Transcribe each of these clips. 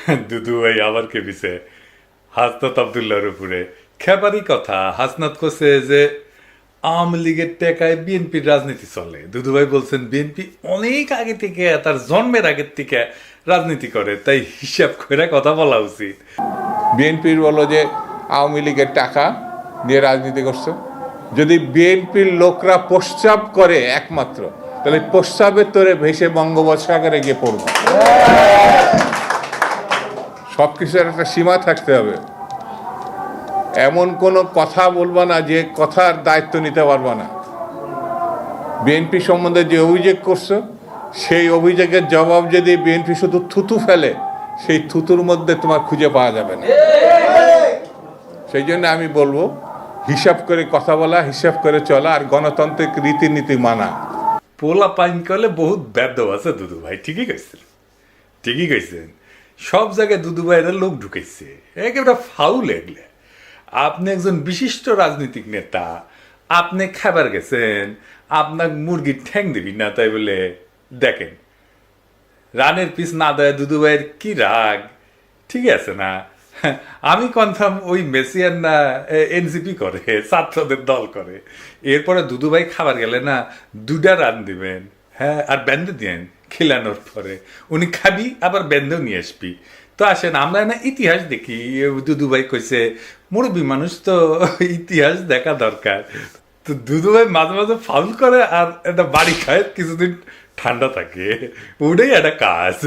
দুদু ভাই আবার কেঁপিছে হাসনাত আবদুল্লাহর উপরে। খেপারি কথা, হাসনাত করছে যে আওয়ামী লীগের টেকায় বিএনপির রাজনীতি চলে। দুদু ভাই বলছেন বিএনপি অনেক আগে থেকে, তার জন্মের আগের থেকে রাজনীতি করে, তাই হিসাব করে কথা বলা উচিত। বিএনপির বলো যে আওয়ামী লীগের টাকা দিয়ে রাজনীতি করছে। যদি বিএনপির লোকরা প্রস্রাব করে একমাত্র, তাহলে প্রস্রাবের তোরে ভেসে বঙ্গোপসাগরে গিয়ে পড়ব। সব কিছুর একটা সীমা থাকতে হবে। এমন কোনো কথা বলবা না যে কথার দায়িত্ব নিতে পারবা না। বিএনপি সম্বন্ধে যে অভিযোগ করছো, সেই অভিযোগের জবাব যদি বিএনপি শুধু থুতু ফেলে, সেই থুতুর মধ্যে তোমার খুঁজে পাওয়া যাবে না। সেই জন্য আমি বলবো, হিসাব করে কথা বলা, হিসাব করে চলা, আর গণতান্ত্রিক রীতিনীতি মানা। পোলা পাইন করলে বহুত ব্যর্থ আছে দুদু ভাই। ঠিকই কইছেন, ঠিকই কইছেন। সব জায়গায় দুদু ভাইয়ের লোক ঢুকেছে, একেবারে ফাউল এগলে। আপনি একজন বিশিষ্ট রাজনৈতিক নেতা, আপনি খাবার গেছেন, আপনার মুরগির ঠ্যাং দিবি না, তাই বলে দেখেন রানের পিস না দেয় দুদু ভাইয়ের কি রাগ। ঠিক আছে না? আমি কনফার্ম ওই মেসিয়ান না এনসিপি করে, ছাত্রদের দল করে। এরপরে দুদু ভাই খাবার গেলে না 2টা রান দিবেন, হ্যাঁ, আর বেঁধে দিয়েন খিলানোর পরে। উনি খাবি আবার বেঁধেও নিয়ে আসবি। তো আসেন আমরা না ইতিহাস দেখি। দুদু ভাই কইছে মুরব্বী মানুষ তো ইতিহাস দেখা দরকার। তো দুদু ভাই মাঝে মাঝে ফাউল করে আর একটা বাড়ি খায়, কিছুদিন ঠান্ডা থাকে। ওটাই একটা কাজ।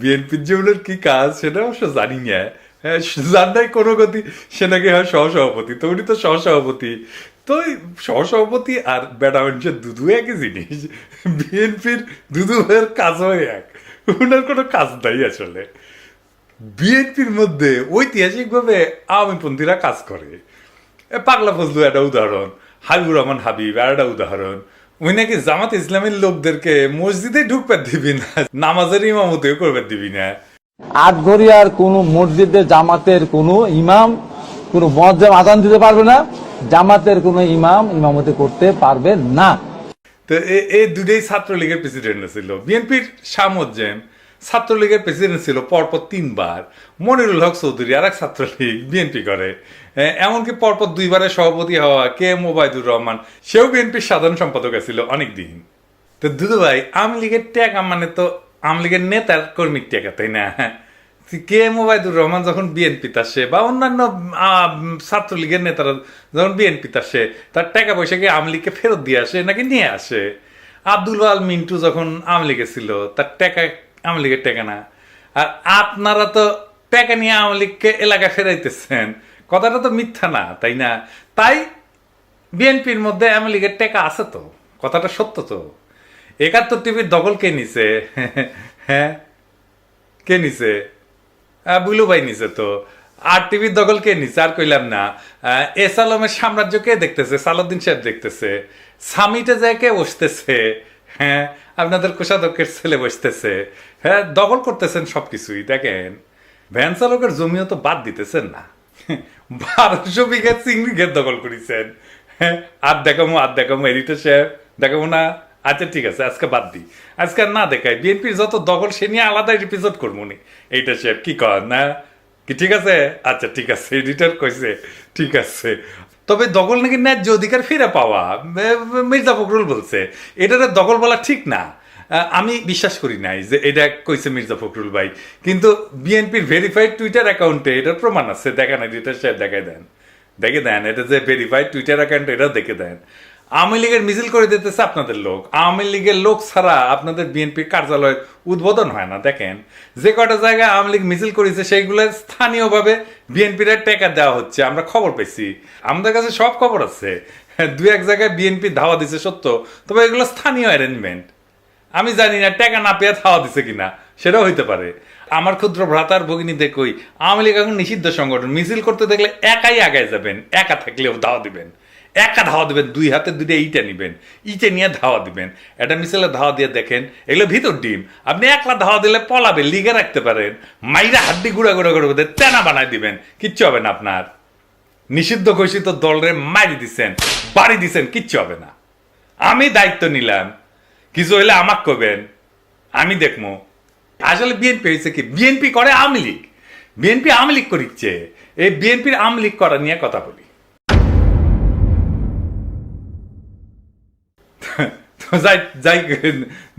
বিএনপির যে ওনার কি কাজ সেটা অবশ্য জানি না। হ্যাঁ, জানাই কোনো গতি, সে নাকি হয় সহসভাপতি। তো উনি তো সহসভাপতি। তো সহসভাপতি আর বেটা মানুষের দুদু একই জিনিস। বিএনপির দুদু ভাইয়ের কাজও এক, ওনার কোনো কাজ নাই আসলে। বিএনপির মধ্যে ঐতিহাসিকভাবে আওয়ামীপন্থীরা কাজ করে। পাগলা ফজলু একটা উদাহরণ, হাবিবুর রহমান হাবিব আর একটা উদাহরণ। ওই নাকি জামাত ইসলামের লোকদেরকে মসজিদে ঢুকবার দিবি না, নামাজের ইমামতেও করবার দিবি না। আটঘরিয়ার কোন মসজিদে জামাতের কোন ইমাম কোন মুয়াজ্জিন আযান দিতে পারবে না, জামাতের কোন ইমাম ইমামতি করতে পারবে না। তো এই দুটাই ছাত্রলীগের প্রেসিডেন্ট ছিল। বিএনপির শাহ মোজ্জেম ছাত্রলীগের প্রেসিডেন্ট ছিল পরপর 3বার। মনিরুল হক চৌধুরী আর এক ছাত্রলীগ, বিএনপি করে। এমনকি পরপর 2বারের সভাপতি হওয়া কে এম ওবায়দুর রহমান, সেও বিএনপির সাধারণ সম্পাদক ছিল অনেকদিন। তো দুদু ভাই আওয়ামী লীগের টেকা মানে তো আওয়ামী লীগের নেতার কর্মীর টেকা, তাই না? কে এম ওবায়দুর রহমান যখন বিএনপিতে আসে বা অন্যান্য ছাত্রলীগের নেতারা যখন বিএনপিতে আসে, তার টাকা পয়সা কি আওয়ামী লীগকে ফেরত দিয়ে আসে নাকি নিয়ে আসে? আব্দুল আল মিন্টু যখন আওয়ামী লীগে ছিল, তার টাকা আওয়ামী লীগের টাকা না। আর আপনারা তো টাকা নিয়ে আওয়ামী লীগকে এলাকা ফেরাইতেছেন, কথাটা তো মিথ্যা না, তাই না? তাই বিএনপির মধ্যে আওয়ামী লীগের টাকা আছে তো, কথাটা সত্য তো। 71 টিভির দখল কে নিছে? হ্যাঁ, কে নিছে? বুলু ভাই নিছে তো। আর টিভির দখল কে নিছে? আর কইলাম না। এস আলমের সাম্রাজ্য কে দেখতেছে? সালাউদ্দিন সাহেব দেখতেছে। সামিটে যায় কে বসতেছে? হ্যাঁ, আপনাদের কোষাধ্যক্ষের ছেলে বসতেছে। হ্যাঁ, দখল করতেছেন সবকিছুই। দেখেন ভ্যান চালকের জমিও তো বাদ দিতেছেন না। 1200 বিঘা চিংড়ি ঘের দখল করেছেন। হ্যাঁ, আর দেখামো এডিটর সাহেব দেখাবো না। আচ্ছা ঠিক আছে, আজকে বাদ দিই, আজকে আর না দেখাই। বিএনপির যত দখল সে নিয়ে আলাদা এপিসোড করবো নি। এইটা সাহেব কি কর না কি? ঠিক আছে, আচ্ছা ঠিক আছে, এডিটর কইছে ঠিক আছে। তবে দখল নাকি ন্যায্য অধিকার ফিরে পাওয়া, মির্জা ফখরুল বলছে। এটা দখল বলা ঠিক না। আমি বিশ্বাস করি নাই যে এটা কইছে মির্জা ফখরুল ভাই, কিন্তু বিএনপির ভেরিফাইড টুইটার অ্যাকাউন্টে এটার প্রমাণ আছে। দেখেন এডিটর সাহেব, দেখে দেন এটা যে ভেরিফাইড টুইটার অ্যাকাউন্ট, এটা দেখে দেন। আওয়ামী লীগের মিছিল করে দিতেছে আপনাদের লোক। আওয়ামী লীগের লোক ছাড়া আপনাদের বিএনপির কার্যালয়ের উদ্বোধন হয় না। দেখেন যে কটা জায়গায় আওয়ামী লীগ মিছিল করেছে সেইগুলো স্থানীয়ভাবে বিএনপির টাকা দেওয়া হচ্ছে, আমরা খবর পেয়েছি। আমাদের কাছে সব খবর আছে। 2-1 জায়গায় বিএনপি ধাওয়া দিছে সত্য, তবে এগুলো স্থানীয় অ্যারেঞ্জমেন্ট। আমি জানি না টাকা না পেয়ে ধাওয়া দিছে কিনা, সেটাও হইতে পারে। আমার ক্ষুদ্র ভ্রাতার ভগিনীদের কই, আওয়ামী লীগ এখন নিষিদ্ধ সংগঠন। মিছিল করতে দেখলে একাই আগায় যাবেন, একা থাকলেও ধাওয়া দিবেন। একা ধাওয়া দিবেন, 2 হাতে 2টা ইটা নিবেন, ইটে নিয়ে ধাওয়া দিবেন। এটা মিছিলে ধাওয়া দিয়ে দেখেন, এগুলো ভিতর ডিম। আপনি একলা ধাওয়া দিলে পলাবে, লিগে রাখতে পারেন। মাইরা হাড্ডি গুঁড়া গুঁড়া করে তেনা বানাই দিবেন, কিচ্ছু হবে না আপনার। নিষিদ্ধ ঘোষিত দলরে মারি দিচ্ছেন, বাড়ি দিচ্ছেন, কিচ্ছু হবে না। আমি দায়িত্ব নিলাম, কিছু হইলে আমাকে কবেন, আমি দেখবো। আসলে বিএনপি হয়েছে কি, বিএনপি করে আওয়ামী লীগ। বিএনপি আওয়ামী লীগ করিচ্ছে, এই বিএনপির আওয়ামী লীগ করা নিয়ে কথা বলি। যাই যাই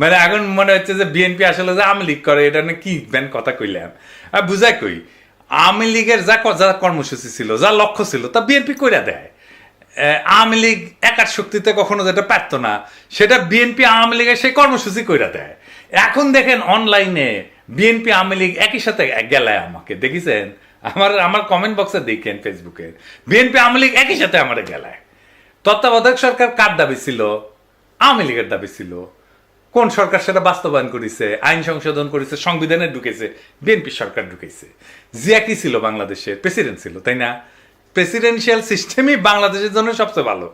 মানে এখন মনে হচ্ছে যে বিএনপি আসলে যে আওয়ামী লীগ করে, এটা কি ব্যান কথা কইলাম আর বুঝাই কই। আওয়ামী লীগের যা কর্মসূচি ছিল, যা লক্ষ্য ছিল, তা বিএনপি কইরা দেয়। আওয়ামী লীগ একার শক্তিতে কখনো যেটা পারত না, সেটা বিএনপি আওয়ামী লীগের সেই কর্মসূচি কইরা দেয়। এখন দেখেন অনলাইনে বিএনপি আওয়ামী লীগ একই সাথে গেলায় আমাকে দেখেছেন, আমার কমেন্ট বক্সে দেখেন ফেসবুকে, বিএনপি আওয়ামী লীগ একই সাথে আমার গেলায়। তত্ত্বাবধায়ক সরকার কার দাবি ছিল? আওয়ামী লীগের দাবি ছিল। কোন সরকার সেটা বাস্তবায়ন করেছে? আইন সংশোধন করেছে, সংবিধানে ঢুকেছে, বিএনপি সরকার ঢুকেছে। জিয়া কি ছিল? বাংলাদেশের প্রেসিডেন্ট ছিল, তাই না? প্রেসিডেন্সিয়াল সিস্টেমই বাংলাদেশের জন্য সবচেয়ে ভালো।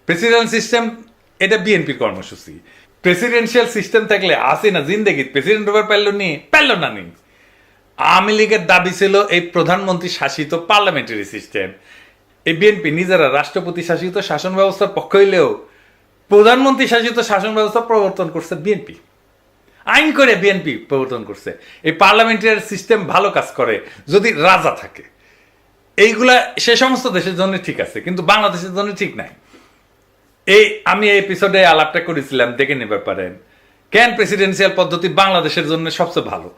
প্রেসিডেন্ট সিস্টেম এটা বিএনপির কর্মসূচি। প্রেসিডেন্সিয়াল সিস্টেম থাকলে আসে না জিন্দেগি প্রেসিডেন্ট হবার পারল না নি। আওয়ামী লীগের দাবি ছিল এই প্রধানমন্ত্রী শাসিত পার্লামেন্টারি সিস্টেম। এই বিএনপি নিজেরা রাষ্ট্রপতি শাসিত শাসন ব্যবস্থার পক্ষ হইলেও প্রধানমন্ত্রী শাসিত শাসন ব্যবস্থা প্রবর্তন করছে বিএনপি, আইন করে বিএনপি প্রবর্তন করছে। এই পার্লামেন্টারি সিস্টেম ভালো কাজ করে যদি রাজা থাকে। এইগুলা সে সমস্ত দেশের জন্য ঠিক আছে, কিন্তু বাংলাদেশের জন্য ঠিক নাই। আমি এই এপিসোডে আলাপটা করেছিলাম, দেখে নিতে পারেন কেন প্রেসিডেন্সিয়াল পদ্ধতি বাংলাদেশের জন্য সবচেয়ে ভালো।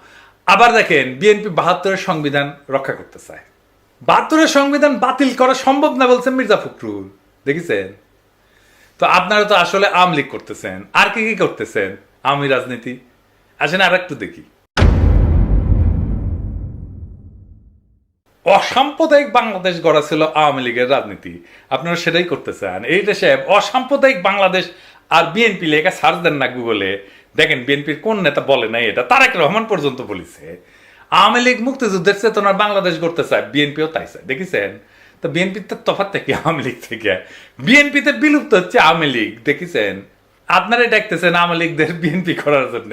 আবার দেখেন বিএনপি ৭২-এর সংবিধান রক্ষা করতে চায়। ৭২-এর সংবিধান বাতিল করা সম্ভব না বলছেন মির্জা ফখরুল, দেখেছেন? তো আপনারা তো আসলে আওয়ামী লীগ করতেছেন, আর কি কি করতেছেন? আওয়ামী রাজনীতি। আসেন আর একটু দেখি। অসাম্প্রদায়িক বাংলাদেশ গড়া ছিল আওয়ামী লীগের রাজনীতি, আপনারা সেটাই করতে চান। এই দেশে অসাম্প্রদায়িক বাংলাদেশ আর বিএনপি লেখা সার্চ দেন না গুগলে, দেখেন বিএনপির কোন নেতা বলে নাই এটা। তারেক রহমান পর্যন্ত বলেছে আওয়ামী লীগ মুক্তিযুদ্ধের চেতনার বাংলাদেশ গড়তে চায়, বিএনপিও তাই চায়, দেখেছেন? তো বিএনপির তো তফাৎ থেকে আওয়ামী লীগ থেকে, বিএনপিতে বিলুপ্ত হচ্ছে আওয়ামী লীগ, দেখেছেন? আপনারাই ডাকতেছেন আওয়ামী লীগদের বিএনপি করার জন্য।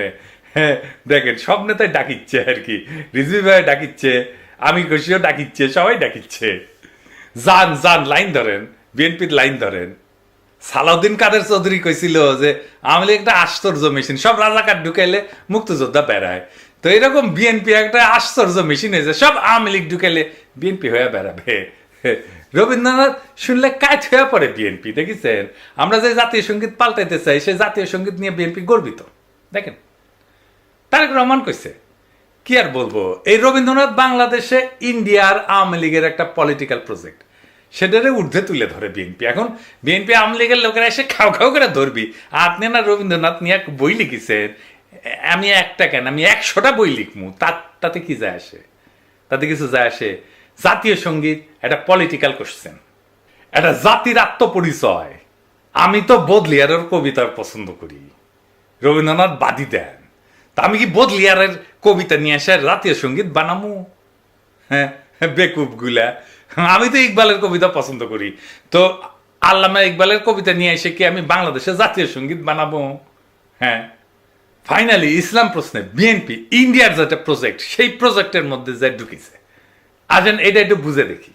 হ্যাঁ দেখেন সব নেতাই ডাকিচ্ছে আর কি, রিজভি ভাই ডাকিচ্ছে, আমি খুশিও ডাকিচ্ছে, সবাই ডাকিচ্ছে। যান যান লাইন ধরেন, বিএনপির লাইন ধরেন। সালাউদ্দিন কাদের চৌধুরী কইছিল যে আওয়ামী লীগ একটা আশ্চর্য মেশিন, সব রাজাকার ঢুকাইলে মুক্তিযোদ্ধা বেড়ায়। তো এরকম বিএনপি একটা আশ্চর্য মেশিন হয়েছে, সব আওয়ামী লীগ ঢুকাইলে বিএনপি হয়ে বেড়াবে। রবীন্দ্রনাথ শুনলে কাজ হয়ে পড়ে বিএনপি, দেখেছেন? আমরা যে জাতীয় সঙ্গীত পাল্টাইতে চাই, সেই জাতীয় সঙ্গীত নিয়ে বিএনপি গর্বিত। দেখেন তারেক রহমান কইছে, কি আর বলবো, এই রবীন্দ্রনাথ বাংলাদেশে ইন্ডিয়ার আওয়ামী লীগের একটা পলিটিক্যাল প্রজেক্ট, সেটারে ঊর্ধ্বে তুলে ধরে বিএনপি। এখন বিএনপি আওয়ামী লীগের লোকেরা এসে খাও খাও করে ধরবি, আপনি না রবীন্দ্রনাথ নিয়ে বই লিখেছেন, আমি একটা কেন, আমি ১০০টা বই লিখমু, তাতে কি যায় আসে? তাতে কিছু যায় আসে? জাতীয় সঙ্গীত একটা পলিটিক্যাল কোশ্চেন, একটা জাতির আত্মপরিচয়। আমি তো বদলিয়ারের কবিতা পছন্দ করি, রবীন্দ্রনাথ বাদী দেন, তা আমি কি বদলিয়ারের কবিতা নিয়ে এসে জাতীয় সঙ্গীত বানামু? হ্যাঁ বেকুব গুলা। আমি তো ইকবালের কবিতা পছন্দ করি, তো আল্লামা ইকবালের কবিতা নিয়ে এসে কি আমি বাংলাদেশে জাতীয় সঙ্গীত বানাবো? হ্যাঁ ফাইনালি ইসলাম প্রশ্নে বিএনপি ইন্ডিয়ার যেটা প্রজেক্ট, সেই প্রজেক্টের মধ্যে যে ঢুকেছে। আসেন এটা একটু বুঝে দেখি।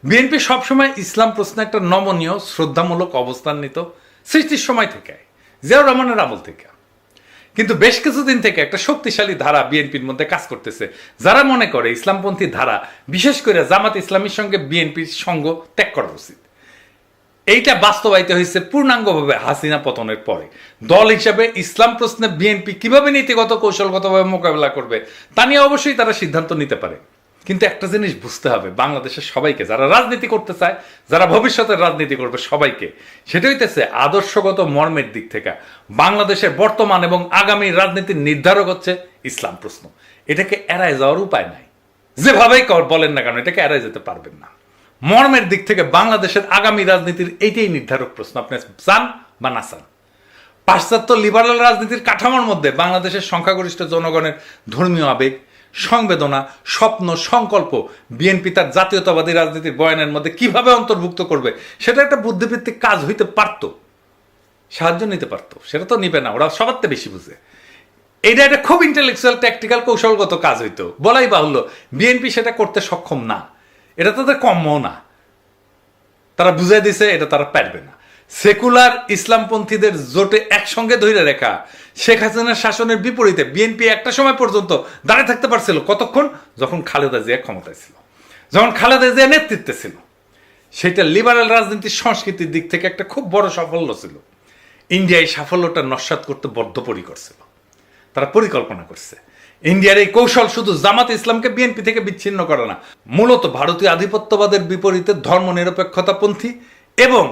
বিএনপি সবসময় ইসলাম প্রশ্নে একটা নমনীয় শ্রদ্ধামূলক অবস্থান নিত সৃষ্টির সময় থেকে, জিয়াউর রহমানের আমল থেকে। কিন্তু বেশ কিছুদিন থেকে একটা শক্তিশালী ধারা বিএনপির মধ্যে কাজ করতেছে, যারা মনে করে ইসলামপন্থী ধারা, বিশেষ করে জামাত ইসলামীর সঙ্গে বিএনপির সঙ্গ ত্যাগ করা উচিত। এইটা বাস্তবায়িত হয়েছে পূর্ণাঙ্গভাবে হাসিনা পতনের পরে। দল হিসাবে ইসলাম প্রশ্নে বিএনপি কিভাবে নীতিগত কৌশলগতভাবে মোকাবেলা করবে তা নিয়ে অবশ্যই তারা সিদ্ধান্ত নিতে পারে। কিন্তু একটা জিনিস বুঝতে হবে বাংলাদেশের সবাইকে, যারা রাজনীতি করতে চায়, যারা ভবিষ্যতের রাজনীতি করবে সবাইকে, সেটা হইতেছে আদর্শগত মর্মের দিক থেকে বাংলাদেশের বর্তমান এবং আগামী রাজনীতির নির্ধারক হচ্ছে ইসলাম প্রশ্ন। এটাকে এড়ায় যাওয়ার উপায় নাই, যেভাবেই বলেন না কেন এটাকে এড়ায় যেতে পারবেন না। মর্মের দিক থেকে বাংলাদেশের আগামী রাজনীতির এইটাই নির্ধারক প্রশ্ন, আপনি চান বা না চান। পাশ্চাত্য লিবারাল রাজনীতির কাঠামোর মধ্যে বাংলাদেশের সংখ্যাগরিষ্ঠ জনগণের ধর্মীয় আবেগ, সংবেদনা, স্বপ্ন, সংকল্প বিএনপি তার জাতীয়তাবাদী রাজনীতির বয়ানের মধ্যে কিভাবে অন্তর্ভুক্ত করবে, সেটা একটা বুদ্ধিভিত্তিক কাজ হইতে পারত, সাহায্য নিতে পারতো। সেটা তো নিবে না, ওরা সবার থেকে বেশি বুঝে। এটা একটা খুব ইন্টেলেকচুয়াল ট্যাকটিক্যাল কৌশলগত কাজ হইতো, বলাই বাহুল্য। বিএনপি সেটা করতে সক্ষম না, এটা তাদের কম্য না, তারা বুঝাই দিছে এটা তারা পারবে না। সেকুলার ইসলামপন্থীদের জোটে একসঙ্গে ধরে রেখা শেখ হাসিনার শাসনের বিপরীতে বিএনপি একটা সময় পর্যন্ত দাঁড়িয়ে থাকতে পারছিল। কতক্ষণ? যখন খালেদা জিয়া ক্ষমতায় ছিল, যখন খালেদা জিয়া নেতৃত্বে ছিল। সেটা লিবারাল রাজনীতির সংস্কৃতির দিক থেকে একটা খুব বড় সাফল্য ছিল। ইন্ডিয়া এই সাফল্যটা নস্যাৎ করতে বদ্ধপরিকর ছিল। তারা পরিকল্পনা করছে। ইন্ডিয়ার এই কৌশল শুধু জামাত ইসলামকে বিএনপি থেকে বিচ্ছিন্ন করে না, মূলত ভারতীয় আধিপত্যবাদের বিপরীতে ধর্মনিরপেক্ষতাপন্থী এবং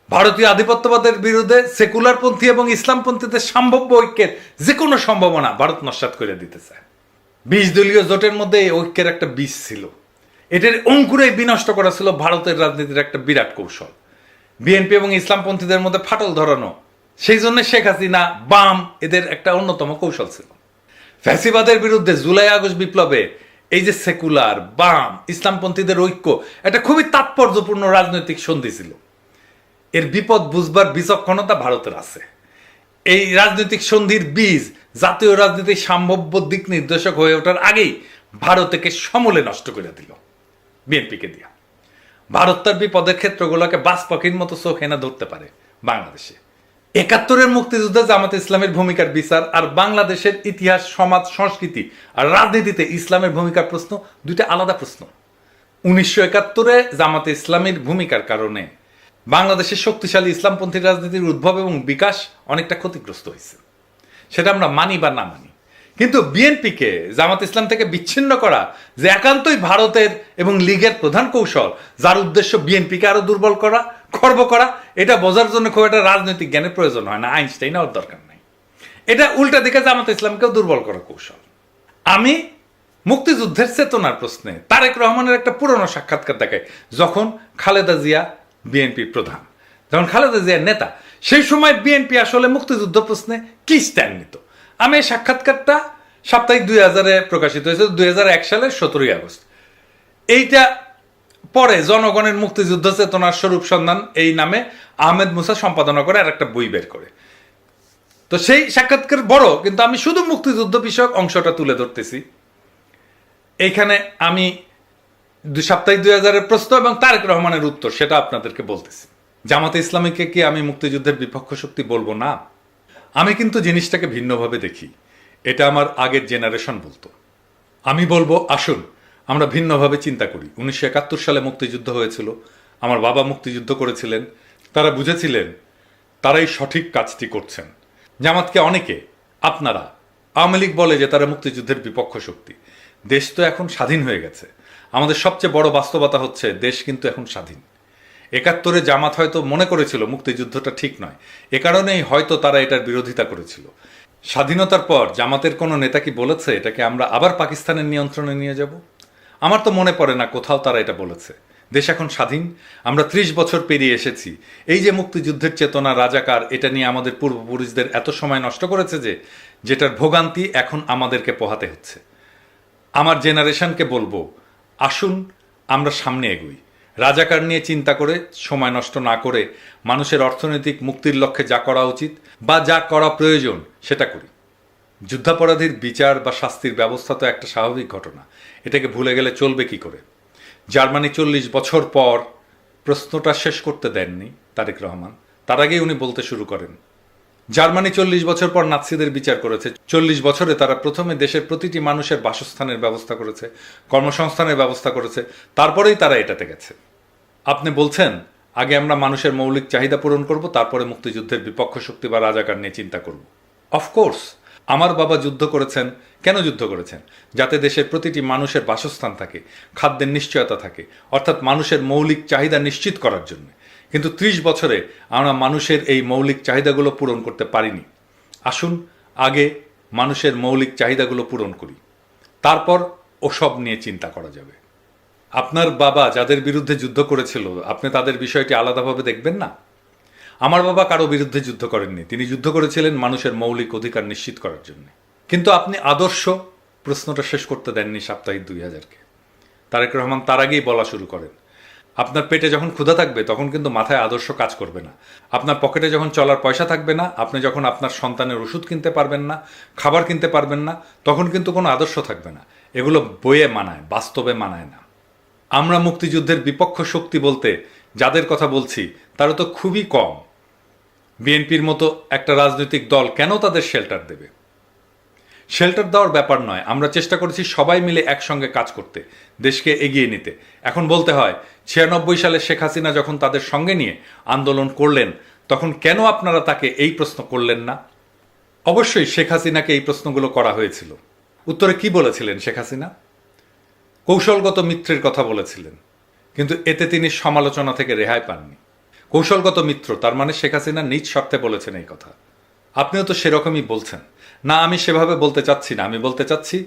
ভারতীয় আধিপত্যবাদের বিরুদ্ধে সেকুলারপন্থী এবং ইসলামপন্থীদের সম্ভাব্য ঐক্যের যে কোনো সম্ভাবনা ভারত নস্যাৎ করে দিতে চায়। 20 দলীয় জোটের মধ্যে এই ঐক্যের একটা বীজ ছিল। এটার অঙ্কুরে বিনষ্ট করা ছিল ভারতের রাজনীতির একটা বিরাট কৌশল। বিএনপি এবং ইসলামপন্থীদের মধ্যে ফাটল ধরানো, সেই জন্য শেখ হাসিনা, বাম এদের একটা অন্যতম কৌশল ছিল। ফ্যাসিবাদের বিরুদ্ধে জুলাই আগস্ট বিপ্লবে এই যে সেকুলার, বাম, ইসলামপন্থীদের ঐক্য একটা খুবই তাৎপর্যপূর্ণ রাজনৈতিক সন্ধি ছিল। এর বিপদ বুঝবার বিচক্ষণতা ভারতের আছে। এই রাজনৈতিক সন্ধির বীজ জাতীয় রাজনীতির সম্ভাব্য দিক নির্দেশক হয়ে ওঠার আগেই ভারতকে সমূলে নষ্ট করে দিল বিএনপিকে দিয়া। ভারত তার বিপদের ক্ষেত্রগুলোকে বাস পাখির মতো চোখ এনে ধরতে পারে বাংলাদেশে। 71-এর মুক্তিযুদ্ধে জামাত ইসলামের ভূমিকার বিচার আর বাংলাদেশের ইতিহাস, সমাজ, সংস্কৃতি আর রাজনীতিতে ইসলামের ভূমিকার প্রশ্ন দুইটা আলাদা প্রশ্ন। 1971-এ জামাতে ইসলামের ভূমিকার কারণে বাংলাদেশের শক্তিশালী ইসলামপন্থী রাজনীতির উদ্ভব এবং বিকাশ অনেকটা ক্ষতিগ্রস্ত হয়েছে, সেটা আমরা মানি বা না মানি। কিন্তু বিএনপিকে জামাত ইসলাম থেকে বিচ্ছিন্ন করা যে একান্তই ভারতের এবং লীগের প্রধান কৌশল, যার উদ্দেশ্য বিএনপিকে আরো দুর্বল করা, খর্ব করা, এটা বোঝার জন্য খুব একটা রাজনৈতিক জ্ঞানের প্রয়োজন হয় না, আইনস্টাইন হওয়ার দরকার নাই। এটা উল্টা দিকে জামাত ইসলামকেও দুর্বল করা কৌশল। আমি মুক্তিযুদ্ধের চেতনার প্রশ্নে তারেক রহমানের একটা পুরনো সাক্ষাৎকার দেখাই, যখন খালেদা জিয়া বিএনপির প্রধান, যখন খালেদা জিয়ার নেতা, সেই সময় বিএনপি আসলে মুক্তিযুদ্ধ প্রশ্নে কি স্ট্যান্ড নিত। আমি এই সাক্ষাৎকারটা সাপ্তাহিক 2000-এ প্রকাশিত হয়েছে, 2001 সালের 17ই আগস্ট। এইটা পরে জনগণের মুক্তিযুদ্ধ চেতনার স্বরূপ সন্ধান এই নামে আহমেদ মুসা সম্পাদনা করে আর একটা বই বের করে। তো সেই সাক্ষাৎকার বড়, কিন্তু আমি শুধু মুক্তিযুদ্ধ বিষয়ক অংশটা তুলে ধরতেছি। এইখানে আমি সাপ্তাহিক 2000-এর প্রশ্ন এবং তারেক রহমানের উত্তর সেটা আপনাদেরকে বলতেছি। জামাতে ইসলামীকে কি আমি মুক্তিযুদ্ধের বিপক্ষ শক্তি বলবো না? আমি কিন্তু জিনিসটাকে ভিন্নভাবে দেখি। এটা আমার আগের জেনারেশন বলতো। আমি বলবো আসুন আমরা ভিন্নভাবে চিন্তা করি। 1971 সালে মুক্তিযুদ্ধ হয়েছিল, আমার বাবা মুক্তিযুদ্ধ করেছিলেন, তারা বুঝেছিলেন তারাই সঠিক কাজটি করছেন। জামাতকে অনেকে, আপনারা, আওয়ামী লীগ বলে যে তারা মুক্তিযুদ্ধের বিপক্ষ শক্তি। দেশ তো এখন স্বাধীন হয়ে গেছে। আমাদের সবচেয়ে বড় বাস্তবতা হচ্ছে দেশ কিন্তু এখন স্বাধীন। 71-এ জামাত হয়তো মনে করেছিল মুক্তিযুদ্ধটা ঠিক নয়, এ কারণেই হয়তো তারা এটার বিরোধিতা করেছিল। স্বাধীনতার পর জামাতের কোনো নেতা কি বলেছে এটাকে আমরা আবার পাকিস্তানের নিয়ন্ত্রণে নিয়ে যাব? আমার তো মনে পড়ে না কোথাও তারা এটা বলেছে। দেশ এখন স্বাধীন, আমরা 30 বছর পেরিয়ে এসেছি। এই যে মুক্তিযুদ্ধের চেতনা, রাজাকার, এটা নিয়ে আমাদের পূর্বপুরুষদের এত সময় নষ্ট করেছে যেটার ভোগান্তি এখন আমাদেরকে পোহাতে হচ্ছে। আমার জেনারেশনকে বলবো আসুন আমরা সামনে এগোই, রাজাকার নিয়ে চিন্তা করে সময় নষ্ট না করে মানুষের অর্থনৈতিক মুক্তির লক্ষ্যে যা করা উচিত বা যা করা প্রয়োজন সেটা করি। যুদ্ধাপরাধীর বিচার বা শাস্তির ব্যবস্থা তো একটা স্বাভাবিক ঘটনা, এটাকে ভুলে গেলে চলবে কি করে? জার্মানি 40 বছর পর প্রশ্নটা শেষ করতে দেননি তারেক রহমান, তার আগেই উনি বলতে শুরু করেন। জার্মানি 40 বছর পর নাৎসিদের বিচার করেছে। 40 বছরে তারা প্রথমে দেশের প্রতিটি মানুষের বাসস্থানের ব্যবস্থা করেছে, কর্মসংস্থানের ব্যবস্থা করেছে, তারপরেই তারা এটাতে গেছে। আপনি বলছেন আগে আমরা মানুষের মৌলিক চাহিদা পূরণ করব, তারপরে মুক্তিযুদ্ধের বিপক্ষ শক্তি বা রাজাকার নিয়ে চিন্তা করব। অফকোর্স আমার বাবা যুদ্ধ করেছেন। কেন যুদ্ধ করেছেন? যাতে দেশের প্রতিটি মানুষের বাসস্থান থাকে, খাদ্যের নিশ্চয়তা থাকে, অর্থাৎ মানুষের মৌলিক চাহিদা নিশ্চিত করার জন্য। কিন্তু 30 বছরে আমরা মানুষের এই মৌলিক চাহিদাগুলো পূরণ করতে পারিনি। আসুন আগে মানুষের মৌলিক চাহিদাগুলো পূরণ করি, তারপর ওসব নিয়ে চিন্তা করা যাবে। আপনার বাবা যাদের বিরুদ্ধে যুদ্ধ করেছিল, আপনি তাদের বিষয়টি আলাদাভাবে দেখবেন না? আমার বাবা কারো বিরুদ্ধে যুদ্ধ করেননি, তিনি যুদ্ধ করেছিলেন মানুষের মৌলিক অধিকার নিশ্চিত করার জন্য। কিন্তু আপনি আদর্শ প্রশ্নটা শেষ করতে দেননি সাপ্তাহিক 2000-কে। তারেক রহমান তার আগেই বলা শুরু করেন, আপনার পেটে যখন ক্ষুধা থাকবে তখন কিন্তু মাথায় আদর্শ কাজ করবে না। আপনার পকেটে যখন চলার পয়সা থাকবে না, আপনি যখন আপনার সন্তানের ওষুধ কিনতে পারবেন না, খাবার কিনতে পারবেন না, তখন কিন্তু কোনো আদর্শ থাকবে না। এগুলো বইয়ে মানায়, বাস্তবে মানায় না। আমরা মুক্তিযুদ্ধের বিপক্ষ শক্তি বলতে যাদের কথা বলছি তারা তো খুবই কম। বিএনপির মতো একটা রাজনৈতিক দল কেন তাদের শেল্টার দেবে? শেল্টার দেওয়ার ব্যাপার নয়, আমরা চেষ্টা করেছি সবাই মিলে একসঙ্গে কাজ করতে, দেশকে এগিয়ে নিতে। এখন বলতে হয় 96 সালে শেখ হাসিনা যখন তাদের সঙ্গে নিয়ে আন্দোলন করলেন, তখন কেন আপনারা তাকে এই প্রশ্ন করলেন না? অবশ্যই শেখ হাসিনাকে এই প্রশ্নগুলো করা হয়েছিল। উত্তরে কি বলেছিলেন শেখ হাসিনা? কৌশলগত মিত্রের কথা বলেছিলেন, কিন্তু এতে তিনি সমালোচনা থেকে রেহাই পাননি। কৌশলগত মিত্র তার মানে শেখ হাসিনা নিজ স্বার্থে বলেছেন এই কথা। আপনিও তো সেরকমই বলছেন। না, আমি সেভাবে বলতে চাচ্ছি না। আমি বলতে চাচ্ছি,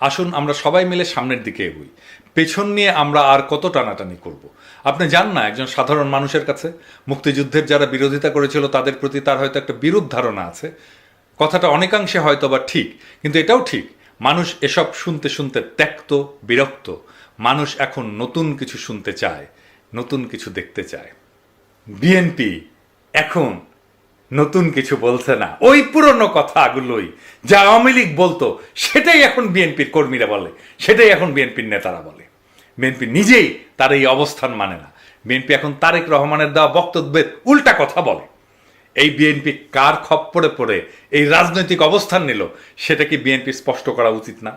আসুন আমরা সবাই মিলে সামনের দিকে এগোই। পেছন নিয়ে আমরা আর কত টানাটানি করব? আপনি জান না, একজন সাধারণ মানুষের কাছে মুক্তিযুদ্ধের যারা বিরোধিতা করেছিল তাদের প্রতি তার হয়তো একটা বিরূপ ধারণা আছে। কথাটা অনেকাংশে হয়তো বা ঠিক, কিন্তু এটাও ঠিক, মানুষ এসব শুনতে শুনতে ত্যক্ত, বিরক্ত। মানুষ এখন নতুন কিছু শুনতে চায়, নতুন কিছু দেখতে চায়। বিএনপি এখন নতুন কিছু বলছে না, ওই পুরনো কথাগুলোই যা আওয়ামী লীগ বলতো সেটাই এখন বিএনপির কর্মীরা বলে, সেটাই এখন বিএনপির নেতারা বলে। বিএনপি নিজেই তার এই অবস্থান মানে না। বিএনপি এখন তারেক রহমানের দেওয়া বক্তব্যের উল্টা কথা বলে। এই বিএনপি কার খপ্পরে পড়ে এই রাজনৈতিক অবস্থান নিল, সেটা কি বিএনপি স্পষ্ট করা উচিত না?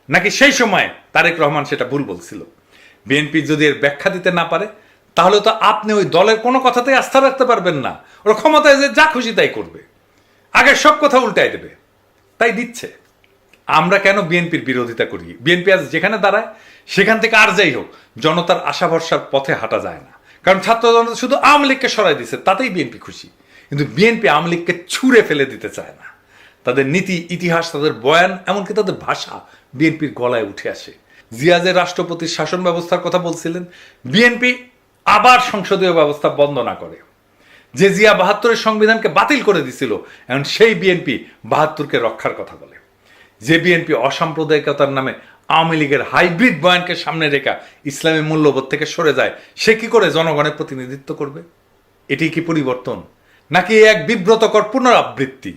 নাকি সেই সময় তারেক রহমান সেটা ভুল বলছিল? বিএনপি যদি এর ব্যাখ্যা দিতে না পারে, তাহলে তো আপনি ওই দলের কোনো কথাতেই আস্থা রাখতে পারবেন না। ওরা ক্ষমতায় যে যা খুশি তাই করবে, আগের সব কথা উল্টাই দেবে। তাই দিচ্ছে। আমরা কেন বিএনপির বিরোধিতা করি? বিএনপি আজ যেখানে দাঁড়ায় সেখান থেকে আর যাই হোক জনতার আশা ভরসার পথে হাঁটা যায় না। কারণ ছাত্র জনতা শুধু আওয়ামী লীগকে সরাই দিচ্ছে, তাতেই বিএনপি খুশি। কিন্তু বিএনপি আওয়ামী লীগকে ছুঁড়ে ফেলে দিতে চায় না। তাদের নীতি, ইতিহাস, তাদের বয়ান, এমনকি তাদের ভাষা বিএনপির গলায় উঠে আসে। জিয়া যে রাষ্ট্রপতির শাসন ব্যবস্থার কথা বলছিলেন, বিএনপি আবার সংসদীয় ব্যবস্থা বন্ধ না করে। যে জিয়া 72-এর সংবিধানকে বাতিল করে দিছিল, এখন সেই বিএনপি 72-কে রক্ষার কথা বলে। যে বিএনপি অসাম্প্রদায়িকতার নামে আওয়ামী লীগের হাইব্রিড বয়ানকে সামনে রেখা ইসলামী মূল্যবোধ থেকে সরে যায়, সে কি করে জনগণের প্রতিনিধিত্ব করবে? এটি কি পরিবর্তন, নাকি এক বিব্রতকর পুনরাবৃত্তি?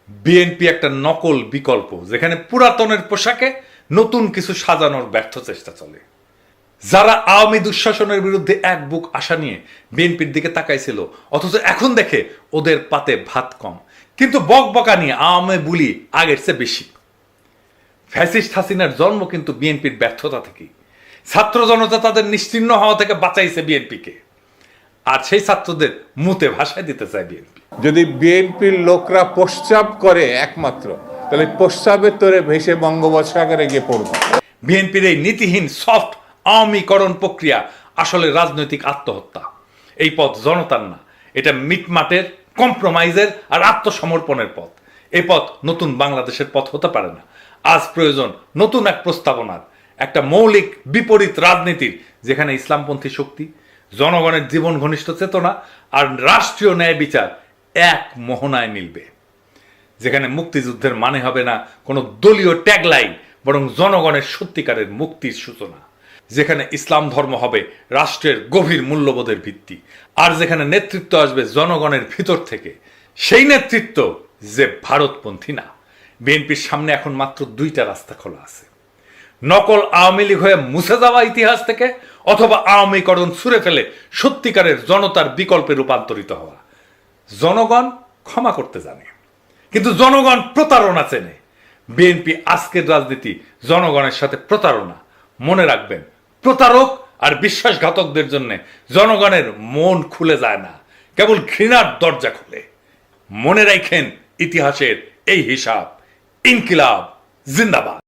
বিএনপি একটা নকল বিকল্প, যেখানে পুরাতনের পোশাকে নতুন কিছু সাজানোর ব্যর্থ চেষ্টা চলে। যারা আওয়ামী দুঃশাসনের বিরুদ্ধে এক বুক আশা নিয়ে বিএনপির দিকে তাকাইছিল, অথচ এখন দেখে ওদের পাতে ভাত কম, কিন্তু বকবকা নিয়ে আওয়ামী বুলি আগের চেয়ে বেশি। ফ্যাসিস্ট হাসিনার জন্ম কিন্তু বিএনপির ব্যর্থতা থেকেই। ছাত্র জনতা তাদের নিশ্চিহ্ন হওয়া থেকে বাঁচাইছে বিএনপিকে, আর সেই ছাত্রদের মুতে ভাষায় দিতে চায় বিএনপি। যদি বিএনপির লোকরা প্রস্রাব করে একমাত্র, তাহলে প্রস্রাবের তোরে ভেসে বঙ্গোপসাগরে গিয়ে পড়ব। বিএনপির এই নীতিহীন সফট আওয়ামীকরণ প্রক্রিয়া আসলে রাজনৈতিক আত্মহত্যা। এই পথ জনতার না, এটা মিটমাটের, কম্প্রোমাইজের আর আত্মসমর্পণের পথ। এই পথ নতুন বাংলাদেশের পথ হতে পারে না। আজ প্রয়োজন নতুন এক প্রস্তাবনার, একটা মৌলিক বিপরীত রাজনীতির, যেখানে ইসলামপন্থী শক্তি, জনগণের জীবন ঘনিষ্ঠ চেতনা আর রাষ্ট্রীয় ন্যায় বিচার এক মোহনায় মিলবে। যেখানে মুক্তিযুদ্ধের মানে হবে না কোনো দলীয় ট্যাগলাইন, বরং জনগণের সত্যিকারের মুক্তির সূচনা। যেখানে ইসলাম ধর্ম হবে রাষ্ট্রের গভীর মূল্যবোধের ভিত্তি, আর যেখানে নেতৃত্ব আসবে জনগণের ভিতর থেকে, সেই নেতৃত্ব যে ভারতপন্থী না। বিএনপির সামনে এখন মাত্র দুইটা রাস্তা খোলা আছে: নকল আওয়ামী লীগ হয়ে মুছে যাওয়া ইতিহাস থেকে, অথবা আওয়ামীকরণ ছুঁড়ে ফেলে সত্যিকারের জনতার বিকল্পে রূপান্তরিত হওয়া। জনগণ ক্ষমা করতে জানে, কিন্তু জনগণ প্রতারণা চেনে। বিএনপি আজকের রাজনীতি জনগণের সাথে প্রতারণা। মনে রাখবেন, প্রতারক আর বিশ্বাসঘাতকদের জন্য জনগণের মন খুলে যায় না, কেবল ঘৃণার দরজা খুলে। মনে রাখেন ইতিহাসের এই হিসাব। ইনকিলাব জিন্দাবাদ।